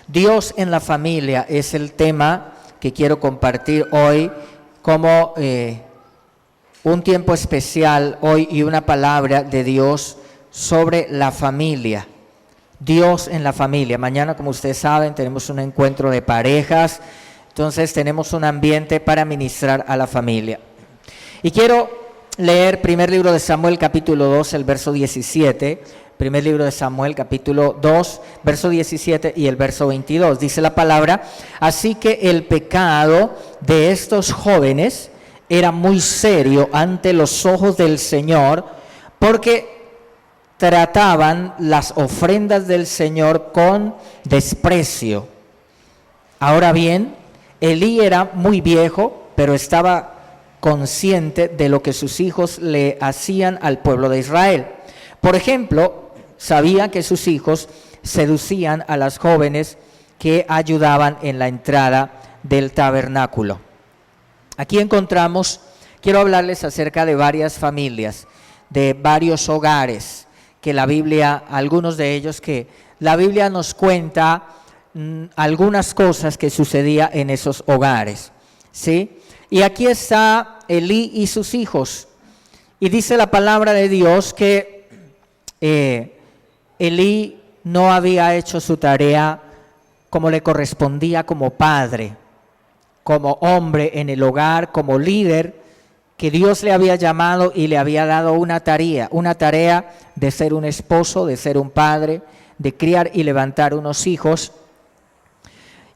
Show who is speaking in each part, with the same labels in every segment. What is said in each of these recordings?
Speaker 1: Dios en la familia es el tema que quiero compartir hoy como un tiempo especial hoy y una palabra de Dios sobre la familia. Dios en la familia. Mañana, como ustedes saben, tenemos un encuentro de parejas, entonces tenemos un ambiente para ministrar a la familia. Y quiero leer primer libro de Samuel, capítulo 2, el verso 17. Primer libro de Samuel, capítulo 2, verso 17 y el verso 22. Dice la palabra: así que el pecado de estos jóvenes era muy serio ante los ojos del Señor, porque trataban las ofrendas del Señor con desprecio. Ahora bien, Elí era muy viejo, pero estaba consciente de lo que sus hijos le hacían al pueblo de Israel. Por ejemplo, sabía que sus hijos seducían a las jóvenes que ayudaban en la entrada del tabernáculo. Aquí quiero hablarles acerca de varias familias, de varios hogares, que la Biblia, algunos de ellos que la Biblia nos cuenta algunas cosas que sucedían en esos hogares, ¿sí? Y aquí está Elí y sus hijos, y dice la palabra de Dios que Elí no había hecho su tarea como le correspondía como padre, como hombre en el hogar, como líder, que Dios le había llamado y le había dado una tarea de ser un esposo, de ser un padre, de criar y levantar unos hijos.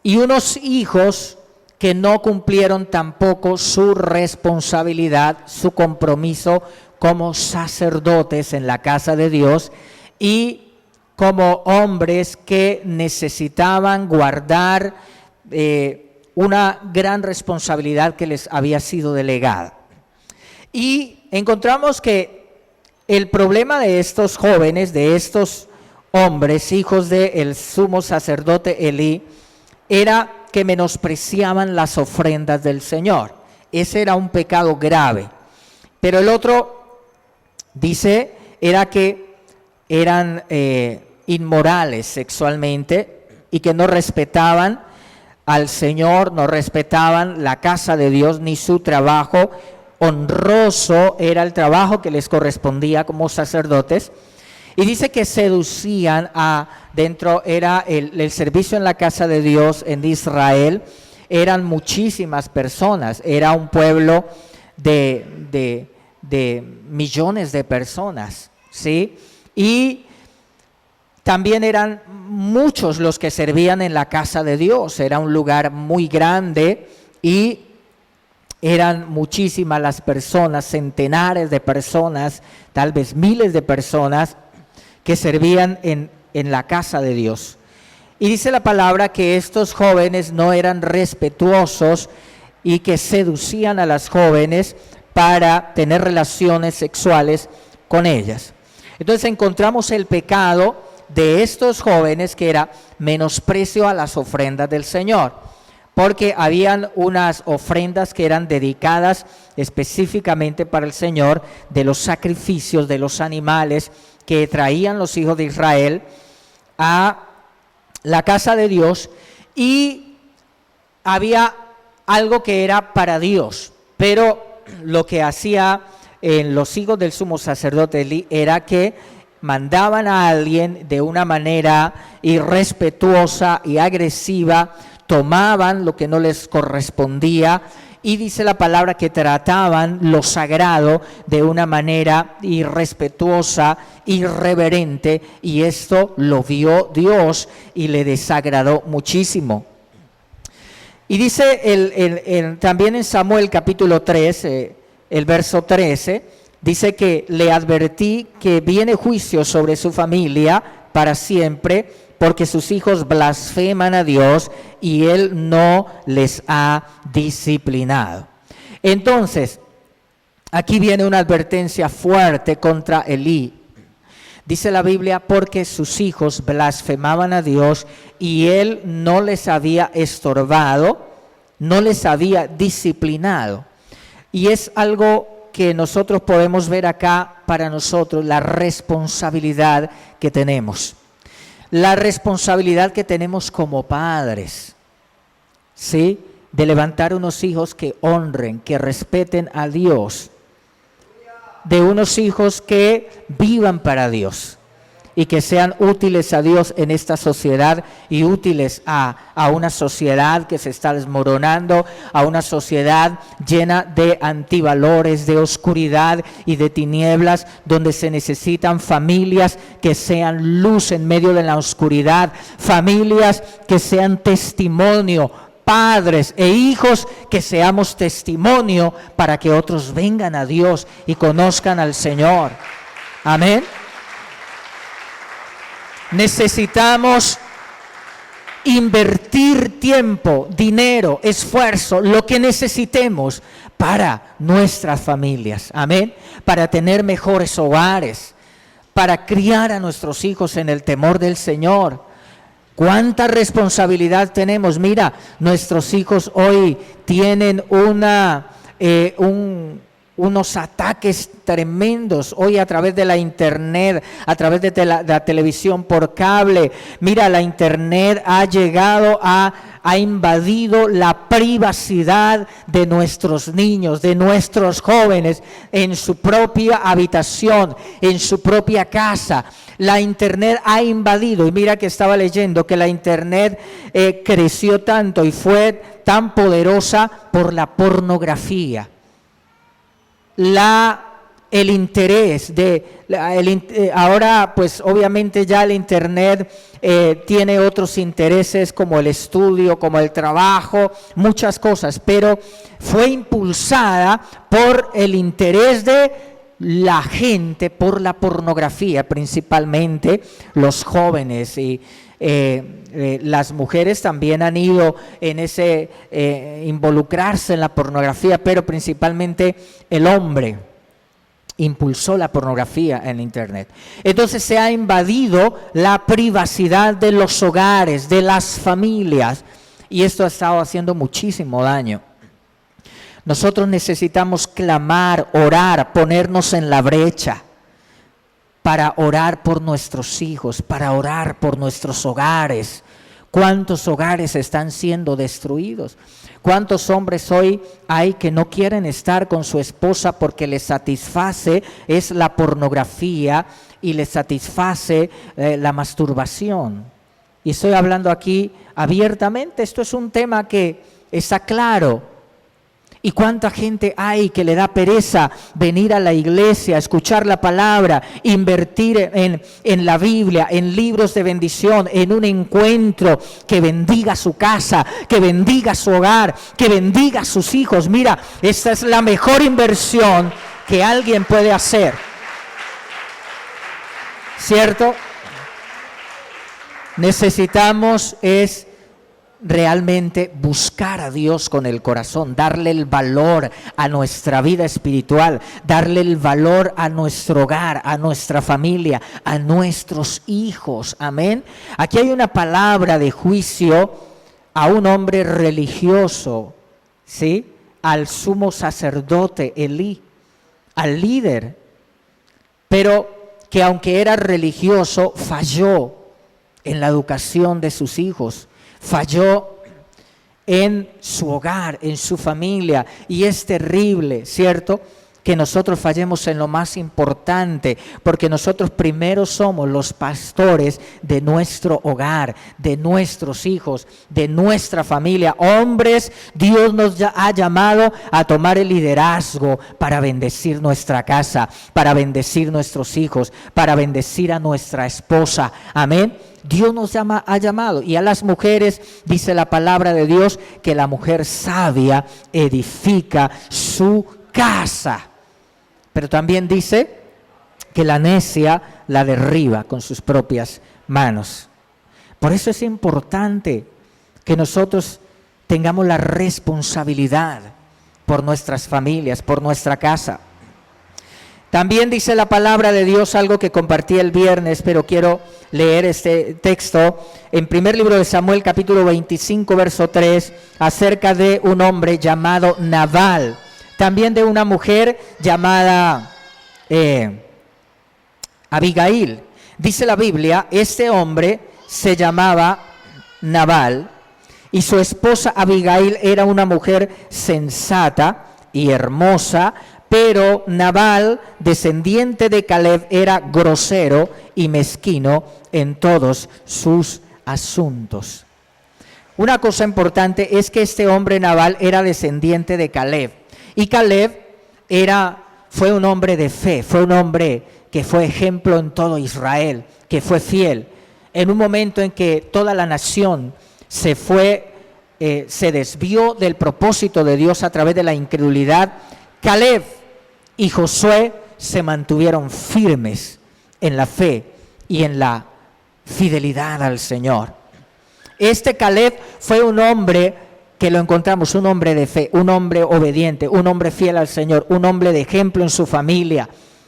Speaker 1: Y unos hijos que no cumplieron tampoco su responsabilidad, su compromiso como sacerdotes en la casa de Dios y como hombres que necesitaban guardar una gran responsabilidad que les había sido delegada. Y encontramos que el problema de estos jóvenes, de estos hombres, hijos del sumo sacerdote Elí, era que menospreciaban las ofrendas del Señor. Ese era un pecado grave. Pero el otro, dice, era que eran inmorales sexualmente y que no respetaban al Señor, no respetaban la casa de Dios ni su trabajo. Honroso era el trabajo que les correspondía como sacerdotes. Y dice que seducían era el servicio en la casa de Dios en Israel, eran muchísimas personas, era un pueblo de millones de personas, ¿sí? Y también eran muchos los que servían en la casa de Dios, era un lugar muy grande y eran muchísimas las personas, centenares de personas, tal vez miles de personas que servían en la casa de Dios. Y dice la palabra que estos jóvenes no eran respetuosos y que seducían a las jóvenes para tener relaciones sexuales con ellas. Entonces encontramos el pecado de estos jóvenes, que era menosprecio a las ofrendas del Señor, porque habían unas ofrendas que eran dedicadas específicamente para el Señor, de los sacrificios de los animales que traían los hijos de Israel a la casa de Dios, y había algo que era para Dios, pero lo que hacía en los hijos del sumo sacerdote Elí era que mandaban a alguien de una manera irrespetuosa y agresiva, tomaban lo que no les correspondía, y dice la palabra que trataban lo sagrado de una manera irrespetuosa, irreverente, y esto lo vio Dios y le desagradó muchísimo. Y dice también en Samuel capítulo 3, el verso 13, dice que le advertí que viene juicio sobre su familia para siempre, porque sus hijos blasfeman a Dios y Él no les ha disciplinado. Entonces, aquí viene una advertencia fuerte contra Elí. Dice la Biblia, porque sus hijos blasfemaban a Dios y Él no les había estorbado, no les había disciplinado. Y es algo que nosotros podemos ver acá para nosotros, la responsabilidad que tenemos. La responsabilidad que tenemos como padres, ¿sí? De levantar unos hijos que honren, que respeten a Dios. De unos hijos que vivan para Dios y que sean útiles a Dios en esta sociedad y útiles a una sociedad que se está desmoronando, a una sociedad llena de antivalores, de oscuridad y de tinieblas, donde se necesitan familias que sean luz en medio de la oscuridad, familias que sean testimonio, padres e hijos que seamos testimonio para que otros vengan a Dios y conozcan al Señor. Amén. Necesitamos invertir tiempo, dinero, esfuerzo, lo que necesitemos para nuestras familias. Amén. Para tener mejores hogares, para criar a nuestros hijos en el temor del Señor. ¿Cuánta responsabilidad tenemos? Mira, nuestros hijos hoy tienen unos ataques tremendos hoy a través de la internet, a través de la televisión por cable. Mira, la internet ha llegado ha invadido la privacidad de nuestros niños, de nuestros jóvenes, en su propia habitación, en su propia casa. La internet ha invadido, y mira que estaba leyendo que la internet creció tanto y fue tan poderosa por la pornografía. El interés ahora pues obviamente ya el internet tiene otros intereses como el estudio, como el trabajo, muchas cosas, pero fue impulsada por el interés de la gente, por la pornografía, principalmente los jóvenes y las mujeres también han ido en ese involucrarse en la pornografía, pero principalmente el hombre impulsó la pornografía en internet. Entonces se ha invadido la privacidad de los hogares, de las familias, y esto ha estado haciendo muchísimo daño. Nosotros necesitamos clamar, orar, ponernos en la brecha para orar por nuestros hijos, para orar por nuestros hogares. ¿Cuántos hogares están siendo destruidos? ¿Cuántos hombres hoy hay que no quieren estar con su esposa porque les satisface es la pornografía y les satisface la masturbación? Y estoy hablando aquí abiertamente, esto es un tema que está claro. ¿Y cuánta gente hay que le da pereza venir a la iglesia, escuchar la palabra, invertir en la Biblia, en libros de bendición, en un encuentro que bendiga su casa, que bendiga su hogar, que bendiga a sus hijos? Mira, esta es la mejor inversión que alguien puede hacer. ¿Cierto? Necesitamos realmente buscar a Dios con el corazón, darle el valor a nuestra vida espiritual, darle el valor a nuestro hogar, a nuestra familia, a nuestros hijos. Amén. Aquí hay una palabra de juicio a un hombre religioso, ¿sí? Al sumo sacerdote Elí, al líder, pero que aunque era religioso, falló en la educación de sus hijos. Falló en su hogar, en su familia, y es terrible, ¿cierto?, que nosotros fallemos en lo más importante, porque nosotros primero somos los pastores de nuestro hogar, de nuestros hijos, de nuestra familia. Hombres, Dios nos ha llamado a tomar el liderazgo para bendecir nuestra casa, para bendecir nuestros hijos, para bendecir a nuestra esposa. Amén. Dios nos ha llamado, y a las mujeres dice la palabra de Dios que la mujer sabia edifica su casa, pero también dice que la necia la derriba con sus propias manos. Por eso es importante que nosotros tengamos la responsabilidad por nuestras familias, por nuestra casa. También dice la palabra de Dios algo que compartí el viernes, pero quiero leer este texto en primer libro de Samuel, capítulo 25, verso 3, acerca de un hombre llamado Nabal, también de una mujer llamada Abigail. Dice la Biblia, este hombre se llamaba Nabal y su esposa Abigail era una mujer sensata y hermosa, pero Nabal, descendiente de Caleb, era grosero y mezquino en todos sus asuntos. Una cosa importante es que este hombre Nabal era descendiente de Caleb, y Caleb fue un hombre de fe, fue un hombre que fue ejemplo en todo Israel, que fue fiel. En un momento en que toda la nación se desvió del propósito de Dios a través de la incredulidad, Caleb y Josué se mantuvieron firmes en la fe y en la fidelidad al Señor. Este Caleb fue un hombre que lo encontramos, un hombre de fe, un hombre obediente, un hombre fiel al Señor, un hombre de ejemplo en su familia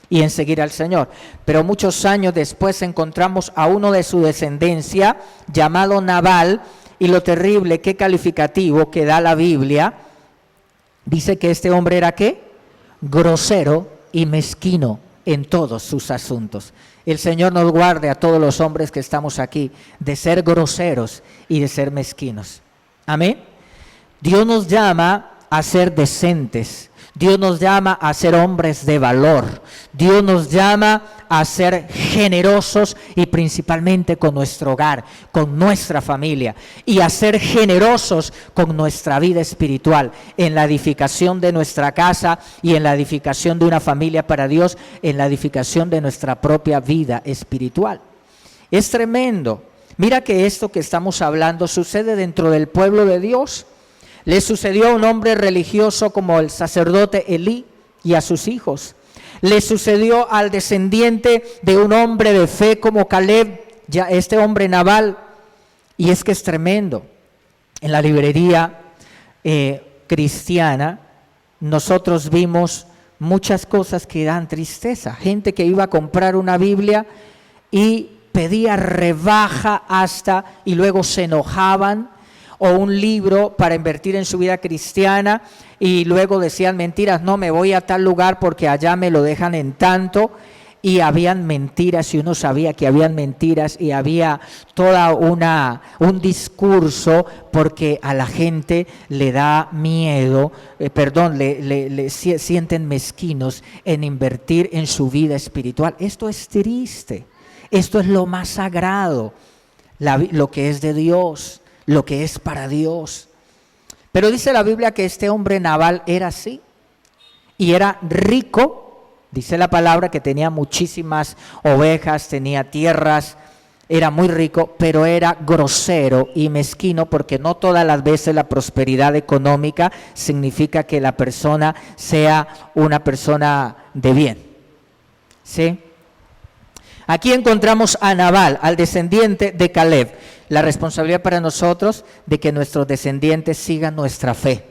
Speaker 1: y en seguir al Señor. Pero muchos años después encontramos a uno de su descendencia llamado Nabal, y lo terrible, qué calificativo que da la Biblia, dice que este hombre era ¿qué? Grosero y mezquino en todos sus asuntos. El Señor nos guarde a todos los hombres que estamos aquí de ser groseros y de ser mezquinos. Amén. Dios nos llama a ser decentes. Dios nos llama a ser hombres de valor. Dios nos llama a ser generosos y principalmente con nuestro hogar, con nuestra familia, y a ser generosos con nuestra vida espiritual, en la edificación de nuestra casa y en la edificación de una familia para Dios, en la edificación de nuestra propia vida espiritual. Es tremendo. Mira que esto que estamos hablando sucede dentro del pueblo de Dios. Le sucedió a un hombre religioso como el sacerdote Elí y a sus hijos. Le sucedió al descendiente de un hombre de fe como Caleb, ya este hombre Nabal. Y es que es tremendo. En la librería cristiana nosotros vimos muchas cosas que dan tristeza. Gente que iba a comprar una Biblia y pedía rebaja y luego se enojaban, o un libro para invertir en su vida cristiana y luego decían mentiras, no, me voy a tal lugar porque allá me lo dejan en tanto, y habían mentiras y uno sabía que habían mentiras y había toda un discurso porque a la gente le da miedo, le sienten mezquinos en invertir en su vida espiritual. Esto es triste, esto es lo más sagrado, lo que es de Dios, lo que es para Dios. Pero dice la Biblia que este hombre Nabal era así, y era rico, dice la palabra que tenía muchísimas ovejas, tenía tierras, era muy rico, pero era grosero y mezquino, porque no todas las veces la prosperidad económica significa que la persona sea una persona de bien. ¿Sí? Aquí encontramos a Nabal, al descendiente de Caleb. La responsabilidad para nosotros de que nuestros descendientes sigan nuestra fe,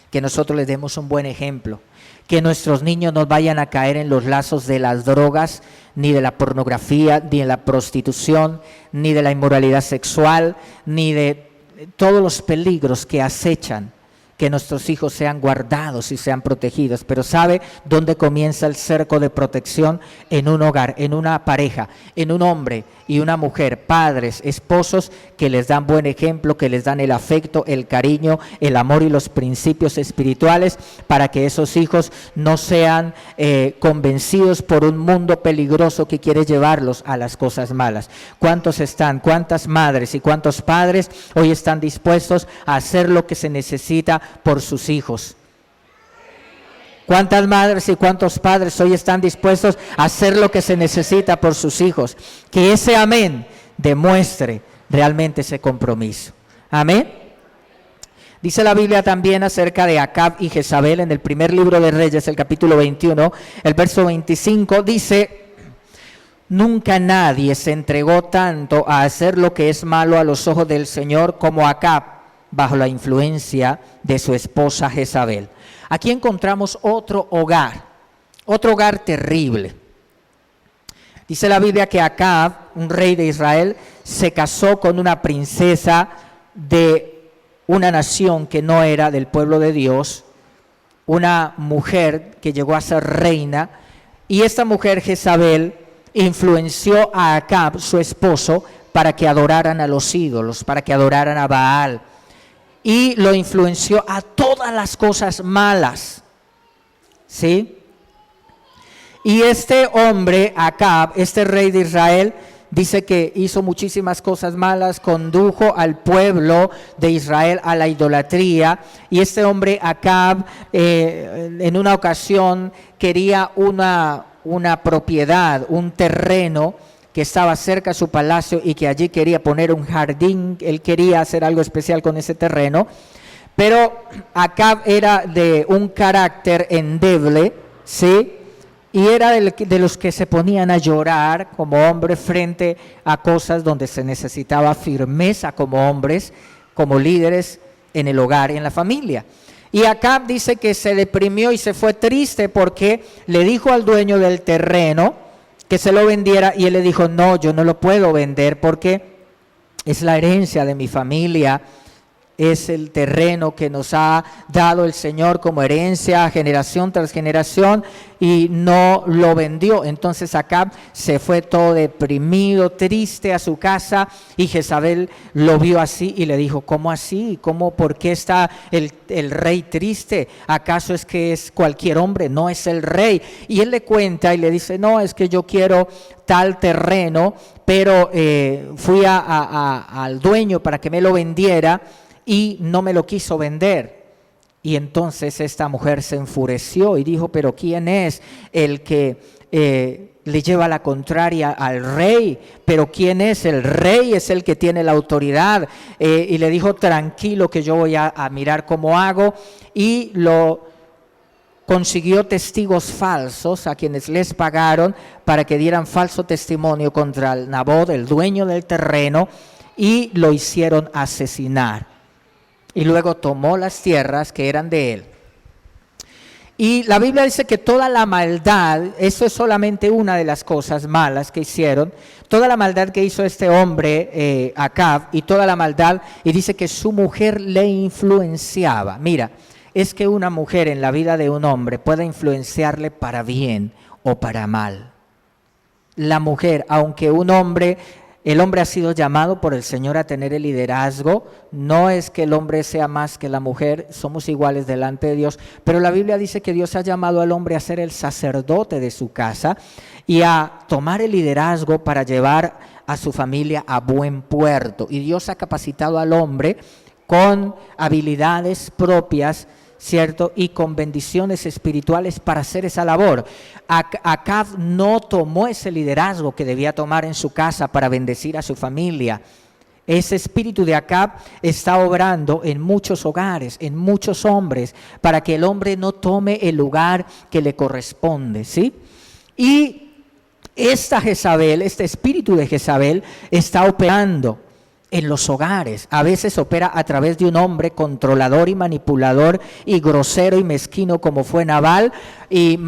Speaker 1: que nosotros les demos un buen ejemplo, que nuestros niños no vayan a caer en los lazos de las drogas, ni de la pornografía, ni de la prostitución, ni de la inmoralidad sexual, ni de todos los peligros que acechan, que nuestros hijos sean guardados y sean protegidos. Pero ¿sabe dónde comienza el cerco de protección? En un hogar, en una pareja, en un hombre y una mujer, padres, esposos que les dan buen ejemplo, que les dan el afecto, el cariño, el amor y los principios espirituales, para que esos hijos no sean convencidos por un mundo peligroso que quiere llevarlos a las cosas malas. ¿Cuántas madres y cuántos padres hoy están dispuestos a hacer lo que se necesita por sus hijos? ¿Cuántas madres y cuántos padres hoy están dispuestos a hacer lo que se necesita por sus hijos? Que ese amén demuestre realmente ese compromiso. Amén. Dice la Biblia también acerca de Acab y Jezabel en el primer libro de Reyes, el capítulo 21, el verso 25, dice: nunca nadie se entregó tanto a hacer lo que es malo a los ojos del Señor como Acab, bajo la influencia de su esposa Jezabel. Aquí encontramos otro hogar Otro hogar terrible. Dice la Biblia que Acab, un rey de Israel, se casó con una princesa de una nación que no era del pueblo de Dios, una mujer que llegó a ser reina, y esta mujer Jezabel influenció a Acab, su esposo, para que adoraran a los ídolos, para que adoraran a Baal, y lo influenció a todas las cosas malas, ¿sí? Y este hombre, Acab, este rey de Israel, dice que hizo muchísimas cosas malas, condujo al pueblo de Israel a la idolatría. Y este hombre, Acab, en una ocasión quería una propiedad, un terreno que estaba cerca de su palacio y que allí quería poner un jardín. Él quería hacer algo especial con ese terreno. Pero Acab era de un carácter endeble, ¿sí? Y era de los que se ponían a llorar como hombres frente a cosas donde se necesitaba firmeza como hombres, como líderes en el hogar y en la familia. Y Acab dice que se deprimió y se fue triste porque le dijo al dueño del terreno que se lo vendiera, y él le dijo: no, yo no lo puedo vender porque es la herencia de mi familia. Es el terreno que nos ha dado el Señor como herencia generación tras generación, y no lo vendió. Entonces Acab se fue todo deprimido, triste a su casa, y Jezabel lo vio así y le dijo: ¿cómo así? ¿Por qué está el rey triste? ¿Acaso es que es cualquier hombre? No, es el rey. Y él le cuenta y le dice: no, es que yo quiero tal terreno, pero fui al dueño para que me lo vendiera y no me lo quiso vender. Y entonces esta mujer se enfureció y dijo: pero ¿quién es el que le lleva la contraria al rey? ¿Pero quién es? El rey es el que tiene la autoridad. Y le dijo: tranquilo, que yo voy a mirar cómo hago. Y lo consiguió testigos falsos a quienes les pagaron para que dieran falso testimonio contra el Nabot, el dueño del terreno, y lo hicieron asesinar. Y luego tomó las tierras que eran de él. Y la Biblia dice que toda la maldad, eso es solamente una de las cosas malas que hicieron, toda la maldad que hizo este hombre, Acab, y toda la maldad, y dice que su mujer le influenciaba. Mira, es que una mujer en la vida de un hombre puede influenciarle para bien o para mal. La mujer, aunque el hombre ha sido llamado por el Señor a tener el liderazgo, no es que el hombre sea más que la mujer, somos iguales delante de Dios, pero la Biblia dice que Dios ha llamado al hombre a ser el sacerdote de su casa y a tomar el liderazgo para llevar a su familia a buen puerto. Y Dios ha capacitado al hombre con habilidades propias, ¿cierto? Y con bendiciones espirituales para hacer esa labor. Acab no tomó ese liderazgo que debía tomar en su casa para bendecir a su familia. Ese espíritu de Acab está obrando en muchos hogares, en muchos hombres, para que el hombre no tome el lugar que le corresponde, ¿sí? Y esta Jezabel, este espíritu de Jezabel está operando en los hogares. A veces opera a través de un hombre controlador y manipulador y grosero y mezquino como fue Nabal, y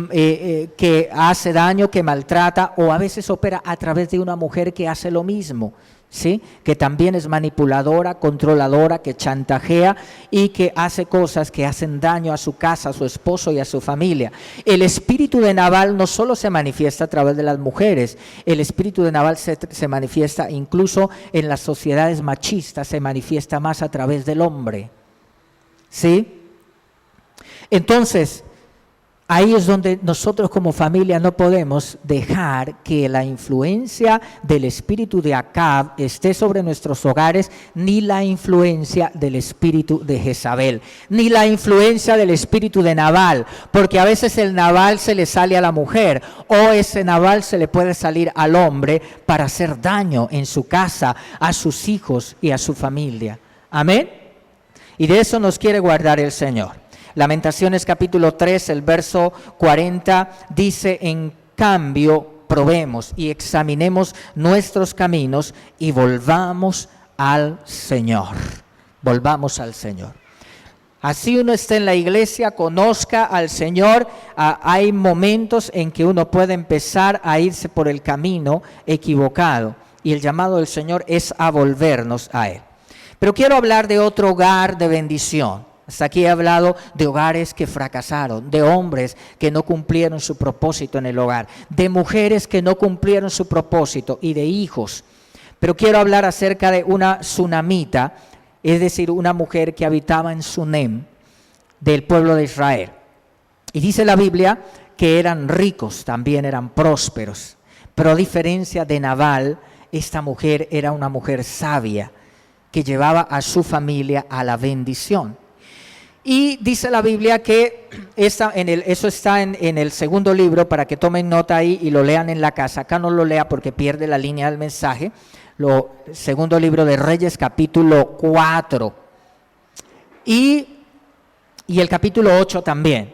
Speaker 1: que hace daño, que maltrata, o a veces opera a través de una mujer que hace lo mismo, ¿sí? Que también es manipuladora, controladora, que chantajea y que hace cosas que hacen daño a su casa, a su esposo y a su familia. El espíritu de Nabal no solo se manifiesta a través de las mujeres, el espíritu de Nabal se manifiesta incluso en las sociedades machistas, se manifiesta más a través del hombre, ¿sí? Entonces, ahí es donde nosotros como familia no podemos dejar que la influencia del espíritu de Acab esté sobre nuestros hogares, ni la influencia del espíritu de Jezabel, ni la influencia del espíritu de Nabal, porque a veces el Nabal se le sale a la mujer, o ese Nabal se le puede salir al hombre para hacer daño en su casa, a sus hijos y a su familia. Amén. Y de eso nos quiere guardar el Señor. Lamentaciones capítulo 3, el verso 40 dice: en cambio, probemos y examinemos nuestros caminos y volvamos al Señor. Volvamos al Señor. Así uno esté en la iglesia, conozca al Señor, hay momentos en que uno puede empezar a irse por el camino equivocado. Y el llamado del Señor es a volvernos a Él. Pero quiero hablar de otro hogar de bendición. Hasta aquí he hablado de hogares que fracasaron, de hombres que no cumplieron su propósito en el hogar, de mujeres que no cumplieron su propósito y de hijos. Pero quiero hablar acerca de una sunamita, es decir, una mujer que habitaba en Sunem, del pueblo de Israel. Y dice la Biblia que eran ricos, también eran prósperos. Pero a diferencia de Nabal, esta mujer era una mujer sabia, que llevaba a su familia a la bendición. Y dice la Biblia que eso está en el segundo libro, para que tomen nota ahí y lo lean en la casa. Acá no lo lea porque pierde la línea del mensaje. Segundo libro de Reyes, capítulo 4. Y el capítulo 8 también.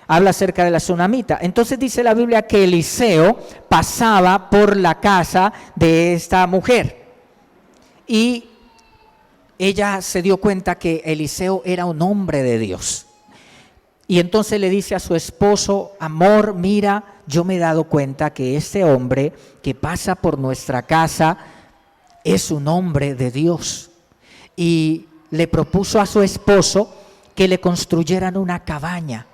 Speaker 1: Habla acerca de la sunamita. Entonces dice la Biblia que Eliseo pasaba por la casa de esta mujer. Y ella se dio cuenta que Eliseo era un hombre de Dios. Y entonces le dice a su esposo: amor, mira, yo me he dado cuenta que este hombre que pasa por nuestra casa es un hombre de Dios. Y le propuso a su esposo que le construyeran una cabaña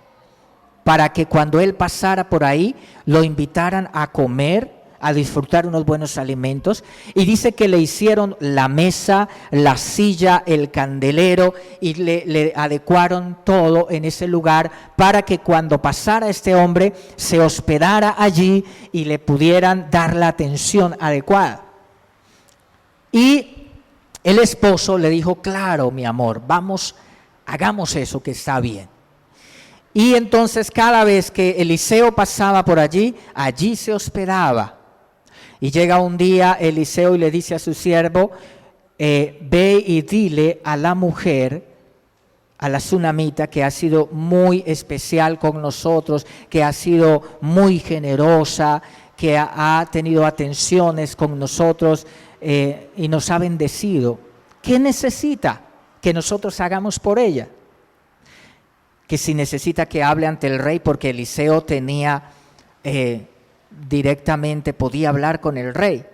Speaker 1: para que cuando él pasara por ahí lo invitaran a comer, a disfrutar unos buenos alimentos. Y dice que le hicieron la mesa, la silla, el candelero, y le adecuaron todo en ese lugar para que cuando pasara este hombre se hospedara allí y le pudieran dar la atención adecuada. Y el esposo le dijo: claro, mi amor, vamos, hagamos eso, que está bien. Y entonces cada vez que Eliseo pasaba por allí, allí se hospedaba. Y llega un día Eliseo y le dice a su siervo: ve y dile a la mujer, a la sunamita, que ha sido muy especial con nosotros, que ha sido muy generosa, que ha tenido atenciones con nosotros y nos ha bendecido. ¿Qué necesita que nosotros hagamos por ella? Que si necesita que hable ante el rey, porque Eliseo tenía directamente, podía hablar con el rey,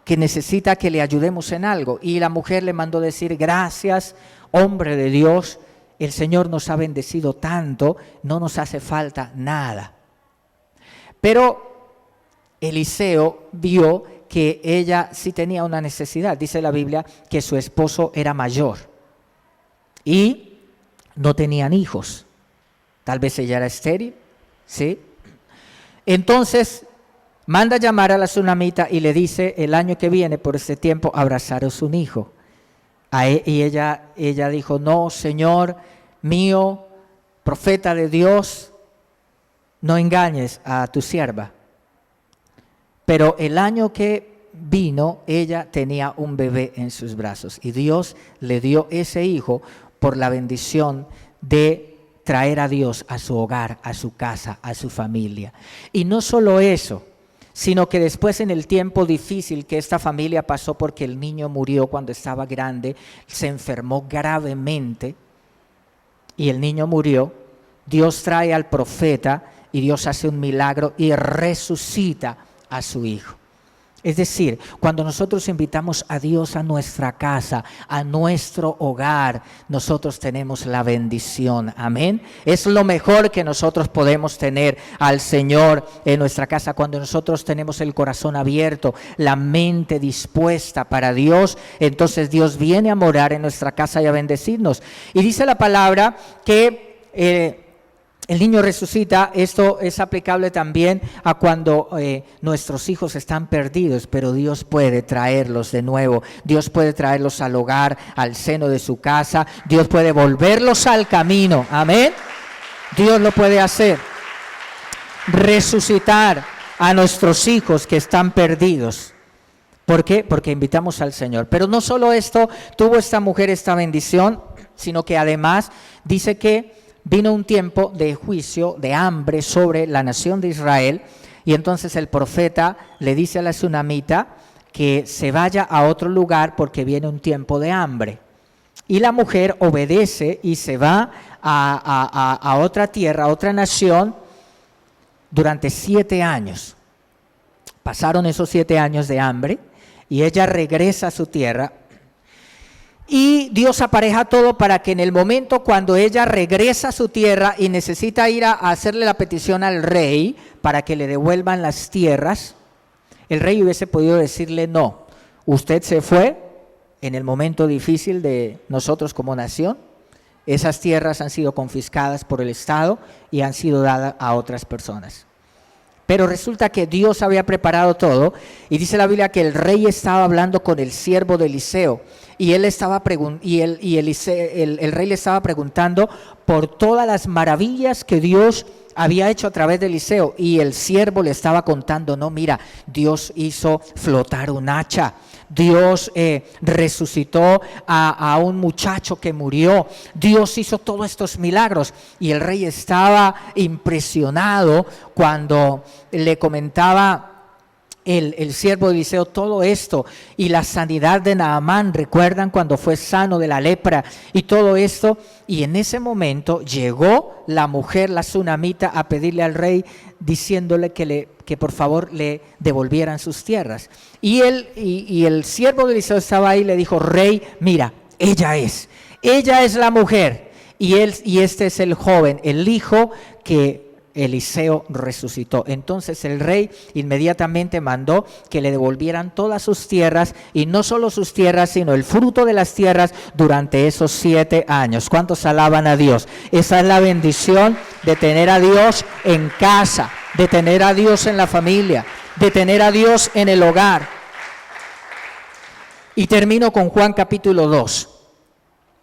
Speaker 1: que necesita que le ayudemos en algo. Y la mujer le mandó decir: gracias, hombre de Dios, el Señor nos ha bendecido tanto, no nos hace falta nada. Pero Eliseo vio que ella sí tenía una necesidad. Dice la Biblia que su esposo era mayor y no tenían hijos. Tal vez ella era estéril, ¿sí? Entonces manda llamar a la sunamita y le dice: el año que viene por este tiempo abrazaros un hijo. Y ella dijo: no, Señor mío, profeta de Dios, no engañes a tu sierva. Pero el año que vino, ella tenía un bebé en sus brazos y Dios le dio ese hijo por la bendición de traer a Dios a su hogar, a su casa, a su familia. Y no solo eso, sino que después, en el tiempo difícil que esta familia pasó, porque el niño murió cuando estaba grande, se enfermó gravemente y el niño murió, Dios trae al profeta y Dios hace un milagro y resucita a su hijo. Es decir, cuando nosotros invitamos a Dios a nuestra casa, a nuestro hogar, nosotros tenemos la bendición. Amén. Es lo mejor que nosotros podemos tener, al Señor en nuestra casa, cuando nosotros tenemos el corazón abierto, la mente dispuesta para Dios. Entonces Dios viene a morar en nuestra casa y a bendecirnos. Y dice la palabra que el niño resucita. Esto es aplicable también a cuando nuestros hijos están perdidos, pero Dios puede traerlos de nuevo. Dios puede traerlos al hogar, al seno de su casa. Dios puede volverlos al camino. Amén. Dios lo puede hacer. Resucitar a nuestros hijos que están perdidos. ¿Por qué? Porque invitamos al Señor. Pero no solo esto, tuvo esta mujer esta bendición, sino que además dice que vino un tiempo de juicio, de hambre sobre la nación de Israel, y entonces el profeta le dice a la sunamita que se vaya a otro lugar porque viene un tiempo de hambre. Y la mujer obedece y se va a otra tierra, a otra nación, durante 7 años. Pasaron esos 7 años de hambre y ella regresa a su tierra. Y Dios apareja todo para que en el momento cuando ella regresa a su tierra y necesita ir a hacerle la petición al rey para que le devuelvan las tierras, el rey hubiese podido decirle: no, usted se fue en el momento difícil de nosotros como nación, esas tierras han sido confiscadas por el Estado y han sido dadas a otras personas. Pero resulta que Dios había preparado todo, y dice la Biblia que el rey estaba hablando con el siervo de Eliseo, y el rey le estaba preguntando por todas las maravillas que Dios había hecho a través de Eliseo, y el siervo le estaba contando: no, mira, Dios hizo flotar un hacha, Dios resucitó a un muchacho que murió, Dios hizo todos estos milagros. Y el rey estaba impresionado cuando le comentaba el siervo de Eliseo todo esto, y la sanidad de Naamán, recuerdan cuando fue sano de la lepra y todo esto. Y en ese momento llegó la mujer, la sunamita, a pedirle al rey, diciéndole que por favor le devolvieran sus tierras. Y el siervo de Eliseo estaba ahí y le dijo: rey, mira, ella es la mujer, y este es el joven, el hijo que Eliseo resucitó. Entonces el rey inmediatamente mandó que le devolvieran todas sus tierras, y no solo sus tierras, sino el fruto de las tierras durante esos 7 años. ¿Cuántos alaban a Dios? Esa es la bendición de tener a Dios en casa, de tener a Dios en la familia, de tener a Dios en el hogar. Y termino con Juan capítulo 2.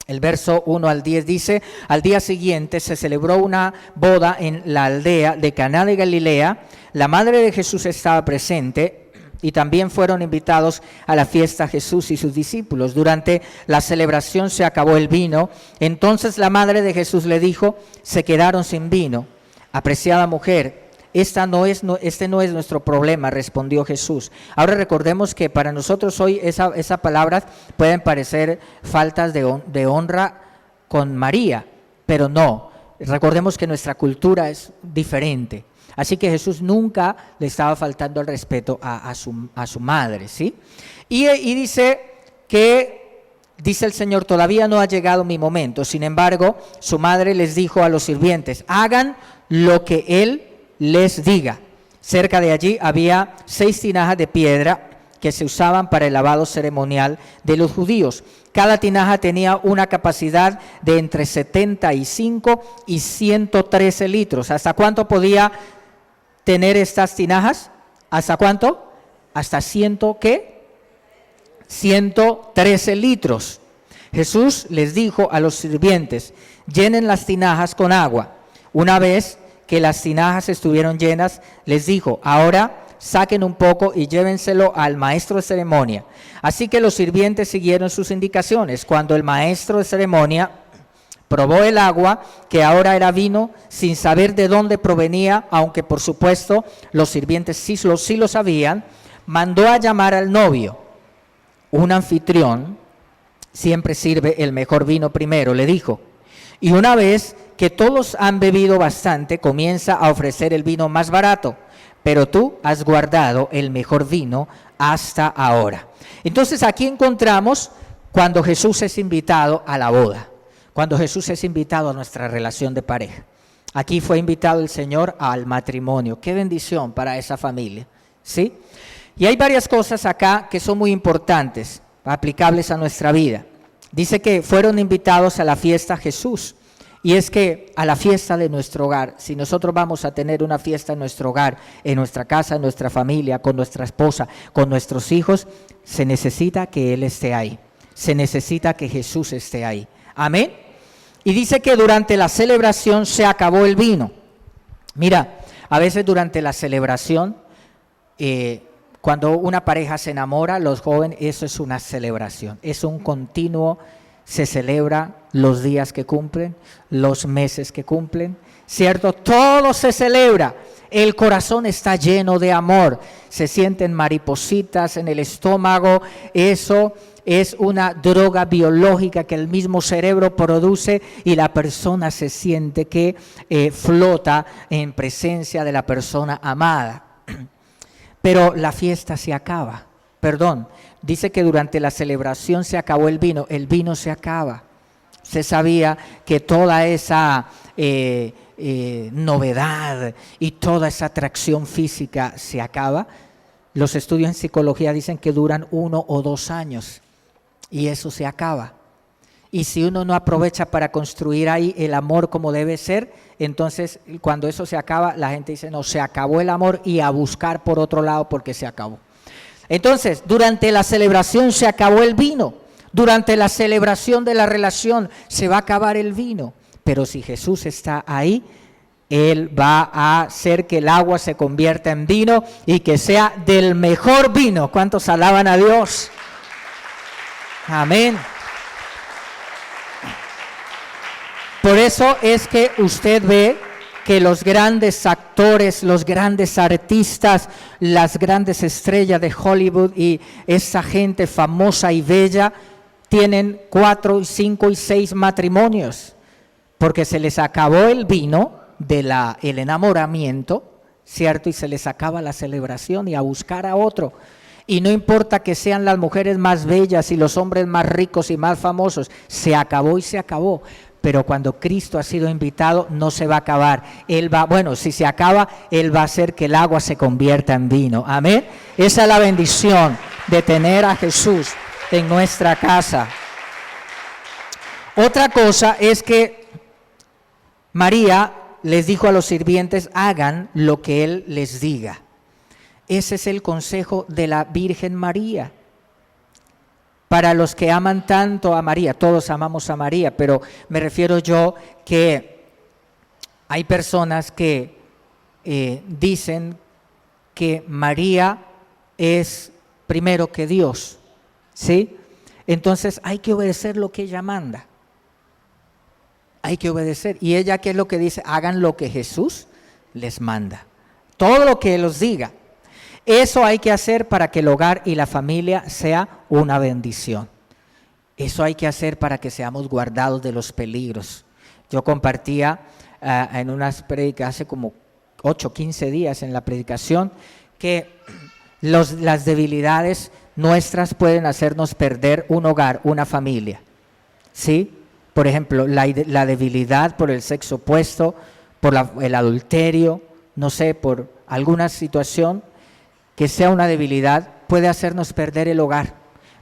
Speaker 1: El verso 1 al 10 dice: al día siguiente se celebró una boda en la aldea de Caná de Galilea. La madre de Jesús estaba presente, y también fueron invitados a la fiesta Jesús y sus discípulos. Durante la celebración se acabó el vino. Entonces la madre de Jesús le dijo: se quedaron sin vino. Apreciada mujer, este no es nuestro problema, respondió Jesús. Ahora recordemos que para nosotros hoy esas palabras pueden parecer faltas de honra con María, pero no. Recordemos que nuestra cultura es diferente. Así que Jesús nunca le estaba faltando el respeto a su madre, ¿sí? Y dice el Señor: todavía no ha llegado mi momento. Sin embargo, su madre les dijo a los sirvientes: hagan lo que Él les diga. Cerca de allí había 6 tinajas de piedra que se usaban para el lavado ceremonial de los judíos. Cada tinaja tenía una capacidad de entre 75 y 113 litros. ¿Hasta cuánto podía tener estas tinajas? ¿Hasta cuánto? Hasta 113 litros. Jesús les dijo a los sirvientes: llenen las tinajas con agua. Una vez que las tinajas estuvieron llenas, les dijo: ahora saquen un poco y llévenselo al maestro de ceremonia. Así que los sirvientes siguieron sus indicaciones. Cuando el maestro de ceremonia probó el agua, que ahora era vino, sin saber de dónde provenía, aunque por supuesto los sirvientes sí lo sabían, mandó a llamar al novio. Un anfitrión siempre sirve el mejor vino primero, le dijo. Y una vez que todos han bebido bastante, comienza a ofrecer el vino más barato, pero tú has guardado el mejor vino hasta ahora. Entonces aquí encontramos cuando Jesús es invitado a la boda, cuando Jesús es invitado a nuestra relación de pareja. Aquí fue invitado el Señor al matrimonio. Qué bendición para esa familia, ¿sí? Y hay varias cosas acá que son muy importantes, aplicables a nuestra vida. Dice que fueron invitados a la fiesta Jesús. Y es que a la fiesta de nuestro hogar, si nosotros vamos a tener una fiesta en nuestro hogar, en nuestra casa, en nuestra familia, con nuestra esposa, con nuestros hijos, se necesita que Él esté ahí. Se necesita que Jesús esté ahí. Amén. Y dice que durante la celebración se acabó el vino. Mira, a veces durante la celebración, cuando una pareja se enamora, los jóvenes, eso es una celebración. Es un continuo. Se celebra los días que cumplen, los meses que cumplen, ¿cierto? Todo se celebra. El corazón está lleno de amor. Se sienten maripositas en el estómago. Eso es una droga biológica que el mismo cerebro produce y la persona se siente que flota en presencia de la persona amada. Pero la fiesta se acaba. Perdón, dice que durante la celebración se acabó el vino se acaba. Se sabía que toda esa novedad y toda esa atracción física se acaba. Los estudios en psicología dicen que duran 1 o 2 años y eso se acaba. Y si uno no aprovecha para construir ahí el amor como debe ser, entonces cuando eso se acaba, la gente dice, no, se acabó el amor y a buscar por otro lado porque se acabó. Entonces, durante la celebración se acabó el vino. Durante la celebración de la relación se va a acabar el vino. Pero si Jesús está ahí, Él va a hacer que el agua se convierta en vino y que sea del mejor vino. ¿Cuántos alaban a Dios? Amén. Por eso es que usted ve que los grandes actores, los grandes artistas, las grandes estrellas de Hollywood y esa gente famosa y bella tienen 4, 5 y 6 matrimonios, porque se les acabó el vino del enamoramiento, ¿cierto? Y se les acaba la celebración y a buscar a otro. Y no importa que sean las mujeres más bellas y los hombres más ricos y más famosos, se acabó y se acabó. Pero cuando Cristo ha sido invitado, no se va a acabar. Si se acaba, Él va a hacer que el agua se convierta en vino. Amén. Esa es la bendición de tener a Jesús en nuestra casa. Otra cosa es que María les dijo a los sirvientes, hagan lo que Él les diga. Ese es el consejo de la Virgen María. Para los que aman tanto a María, todos amamos a María, pero me refiero yo que hay personas que dicen que María es primero que Dios, ¿sí? Entonces hay que obedecer lo que ella manda. Hay que obedecer. ¿Y ella qué es lo que dice? Hagan lo que Jesús les manda. Todo lo que Él os diga. Eso hay que hacer para que el hogar y la familia sea una bendición. Eso hay que hacer para que seamos guardados de los peligros. Yo compartía en unas prédicas hace como 8 o 15 días en la predicación que las debilidades nuestras pueden hacernos perder un hogar, una familia. ¿Sí? Por ejemplo, la debilidad por el sexo opuesto, por el adulterio, no sé, por alguna situación que sea una debilidad, puede hacernos perder el hogar,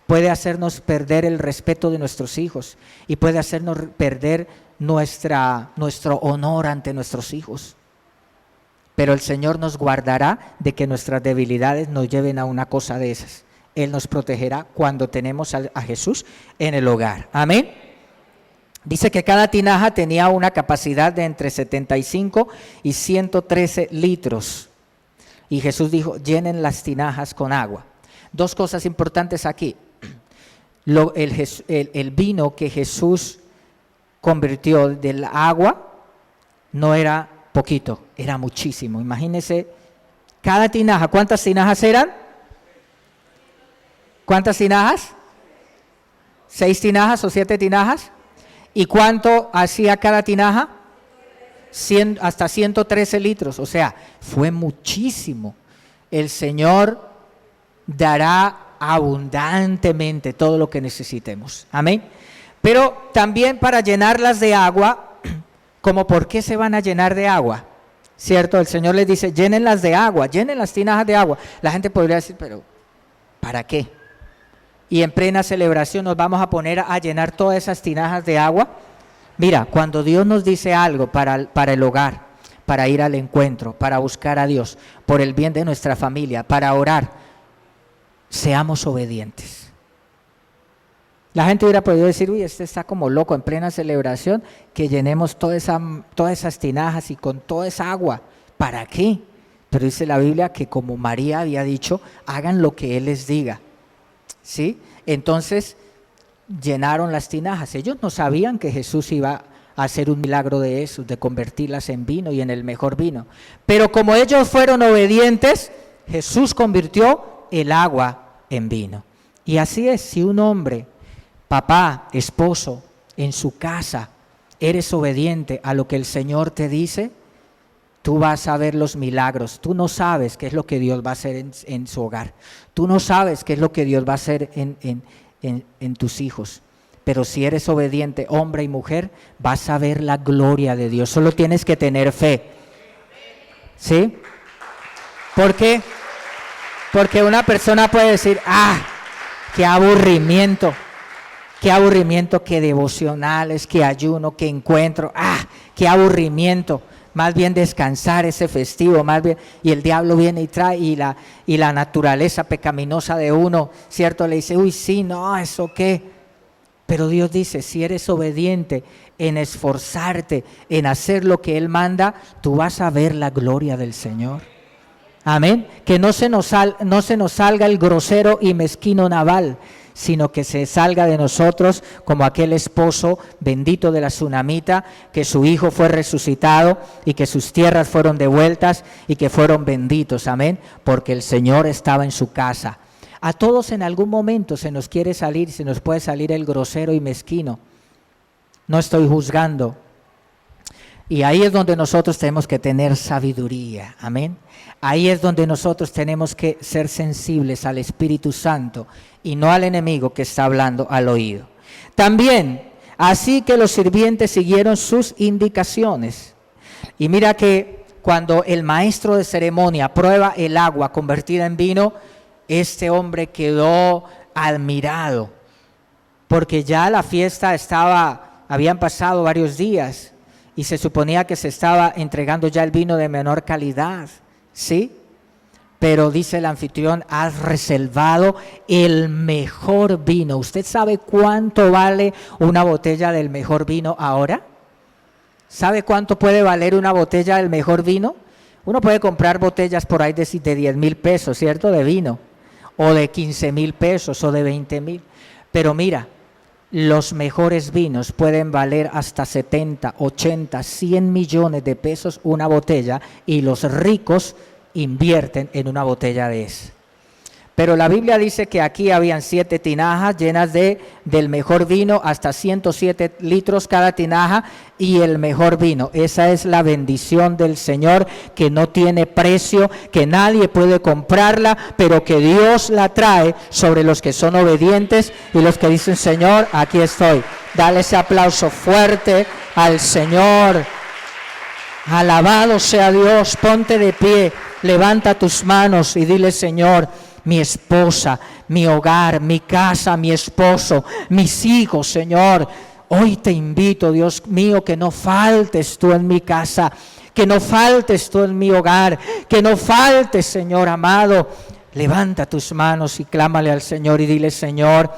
Speaker 1: puede hacernos perder el respeto de nuestros hijos y puede hacernos perder nuestro honor ante nuestros hijos. Pero el Señor nos guardará de que nuestras debilidades nos lleven a una cosa de esas. Él nos protegerá cuando tenemos a Jesús en el hogar. Amén. Dice que cada tinaja tenía una capacidad de entre 75 y 113 litros. Y Jesús dijo, llenen las tinajas con agua. 2 cosas importantes aquí. El vino que Jesús convirtió del agua no era poquito, era muchísimo. Imagínense, cada tinaja, ¿cuántas tinajas eran? ¿Cuántas tinajas? 6 tinajas o 7 tinajas. ¿Y cuánto hacía cada tinaja? Hasta 113 litros, o sea, fue muchísimo. El Señor dará abundantemente todo lo que necesitemos. Amén. Pero también para llenarlas de agua, como por qué se van a llenar de agua, ¿cierto? El Señor les dice, llénenlas de agua, llenen las tinajas de agua. La gente podría decir, pero ¿para qué? Y en plena celebración nos vamos a poner a llenar todas esas tinajas de agua. Mira, cuando Dios nos dice algo para el hogar, para ir al encuentro, para buscar a Dios, por el bien de nuestra familia, para orar, seamos obedientes. La gente hubiera podido decir, uy, este está como loco en plena celebración, que llenemos todas esas tinajas y con toda esa agua. ¿Para qué? Pero dice la Biblia que como María había dicho, hagan lo que Él les diga. ¿Sí? Entonces llenaron las tinajas. Ellos no sabían que Jesús iba a hacer un milagro de eso, de convertirlas en vino y en el mejor vino. Pero como ellos fueron obedientes, Jesús convirtió el agua en vino. Y así es, si un hombre, papá, esposo, en su casa, eres obediente a lo que el Señor te dice, tú vas a ver los milagros. Tú no sabes qué es lo que Dios va a hacer en su hogar. Tú no sabes qué es lo que Dios va a hacer en tus hijos. Pero si eres obediente, hombre y mujer, vas a ver la gloria de Dios. Solo tienes que tener fe. ¿Sí? ¿Por qué? Porque una persona puede decir, qué aburrimiento, qué devocionales, qué ayuno, qué encuentro, qué aburrimiento. Más bien descansar ese festivo, más bien, y el diablo viene y trae, y la naturaleza pecaminosa de uno, ¿cierto? Le dice, uy, sí, no, ¿eso qué? Pero Dios dice, si eres obediente en esforzarte, en hacer lo que Él manda, tú vas a ver la gloria del Señor. Amén. Que no se nos salga el grosero y mezquino Nabal, sino que se salga de nosotros como aquel esposo bendito de la Sunamita, que su hijo fue resucitado y que sus tierras fueron devueltas y que fueron benditos. Amén. Porque el Señor estaba en su casa. A todos en algún momento se nos quiere salir, se nos puede salir el grosero y mezquino. No estoy juzgando. Y ahí es donde nosotros tenemos que tener sabiduría. Amén. Ahí es donde nosotros tenemos que ser sensibles al Espíritu Santo y no al enemigo que está hablando al oído. También, así que los sirvientes siguieron sus indicaciones. Y mira que cuando el maestro de ceremonia prueba el agua convertida en vino, este hombre quedó admirado, porque ya la fiesta habían pasado varios días y se suponía que se estaba entregando ya el vino de menor calidad, ¿sí? Pero dice el anfitrión, has reservado el mejor vino. ¿Usted sabe cuánto vale una botella del mejor vino ahora? ¿Sabe cuánto puede valer una botella del mejor vino? Uno puede comprar botellas por ahí de 10,000 pesos, ¿cierto? De vino. O de 15,000 pesos o de 20,000. Pero mira, los mejores vinos pueden valer hasta 70, 80, 100 millones de pesos una botella, y los ricos invierten en una botella de esa. Pero la Biblia dice que aquí habían 7 tinajas llenas del mejor vino, hasta 107 litros cada tinaja, y el mejor vino. Esa es la bendición del Señor, que no tiene precio, que nadie puede comprarla, pero que Dios la trae sobre los que son obedientes y los que dicen, Señor, aquí estoy. Dale ese aplauso fuerte al Señor. Alabado sea Dios. Ponte de pie, levanta tus manos y dile, Señor, mi esposa, mi hogar, mi casa, mi esposo, mis hijos, Señor, hoy te invito, Dios mío, que no faltes tú en mi casa, que no faltes tú en mi hogar, que no faltes, Señor amado. Levanta tus manos y clámale al Señor y dile, Señor,